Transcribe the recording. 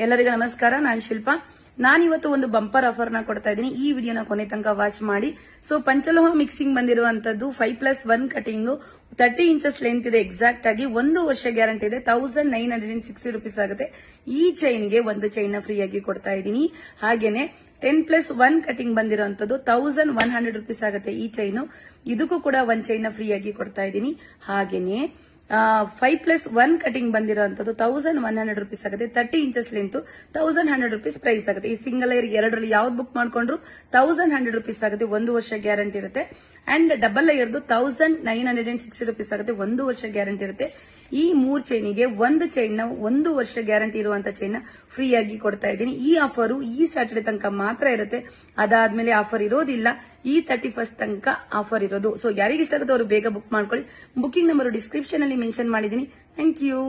ಎಲ್ಲರಿಗೂ ನಮಸ್ಕಾರ. ನಾನು ಶಿಲ್ಪಾ. ನಾನಿವತ್ತು ಒಂದು ಬಂಪರ್ ಆಫರ್ ನ ಕೊಡ್ತಾ ಇದ್ದೀನಿ. ಈ ವಿಡಿಯೋನ ಕೊನೆ ತನಕ ವಾಚ್ ಮಾಡಿ. ಸೊ ಪಂಚಲೋಹ ಮಿಕ್ಸಿಂಗ್ ಬಂದಿರುವಂತದ್ದು 5+1 ಕಟಿಂಗ್ 30 ಇಂಚಸ್ ಲೆಂತ್ ಇದೆ. ಎಕ್ಸಾಕ್ಟ್ ಆಗಿ 1 ವರ್ಷ ಗ್ಯಾರಂಟಿ ಇದೆ. 1960 ರೂಪೀಸ್ ಆಗುತ್ತೆ. ಈ ಚೈನ್ಗೆ ಒಂದು ಚೈನ್ ಫ್ರೀ ಆಗಿ ಕೊಡ್ತಾ ಇದ್ದೀನಿ. ಹಾಗೇನೆ 10+1 ಕಟಿಂಗ್ ಬಂದಿರುವಂತದ್ದು 1100 ರೂಪೀಸ್ ಆಗುತ್ತೆ ಈ ಚೈನು. ಇದಕ್ಕೂ ಕೂಡ ಒಂದು ಚೈನ್ ಫ್ರೀ ಆಗಿ ಕೊಡ್ತಾ ಇದ್ದೀನಿ. ಹಾಗೇನೆ 5+1 ಕಟಿಂಗ್ ಬಂದಿರುವಂತದ್ದು 1100 ರೂಪೀಸ್ ಆಗುತ್ತೆ. 30 ಇಂಚಸ್ ಲೆಂತ್ 1100 ರೂಪೀಸ್ ಪ್ರೈಸ್ ಆಗುತ್ತೆ. ಈ ಸಿಂಗಲ್ ಏರ್ ಎರಡರಲ್ಲಿ ಯಾವ್ದು ಬುಕ್ ಮಾಡ್ಕೊಂಡ್ರು 1100 ರೂಪೀಸ್ ಆಗುತ್ತೆ. 1 ವರ್ಷ ಗ್ಯಾರಂಟಿ ಇರುತ್ತೆ. ಅಂಡ್ ಡಬಲ್ ಏರ್ದು 1960 ರೂಪೀಸ್ ಆಗುತ್ತೆ. 1 ವರ್ಷ ಗ್ಯಾರಂಟಿ ಇರುತ್ತೆ. ಈ 3 ಚೈನಿಗೆ ಒಂದು ಚೈನ್ ನ 1 ವರ್ಷ ಗ್ಯಾರಂಟಿ ಇರುವಂತ ಚೈನ್ ಫ್ರೀ ಆಗಿ ಕೊಡ್ತಾ ಇದ್ದೀನಿ. ಈ ಆಫರ್ ಈ ಸ್ಯಾಟರ್ಡೆ ತನಕ ಮಾತ್ರ ಇರುತ್ತೆ. ಅದಾದ್ಮೇಲೆ ಆಫರ್ ಇರೋದಿಲ್ಲ. ಈ 31st ತನಕ ಆಫರ್ ಇರೋದು. ಸೊ ಯಾರಿಗೆ ಇಷ್ಟ ಆಗುತ್ತೋ ಅವರು ಬೇಗ ಬುಕ್ ಮಾಡ್ಕೊಳ್ಳಿ. ಬುಕಿಂಗ್ ನಂಬರ್ ಡಿಸ್ಕ್ರಿಪ್ಷನ್ ಅಲ್ಲಿ ಮೆನ್ಷನ್ ಮಾಡಿದ್ದೀನಿ. Thank you.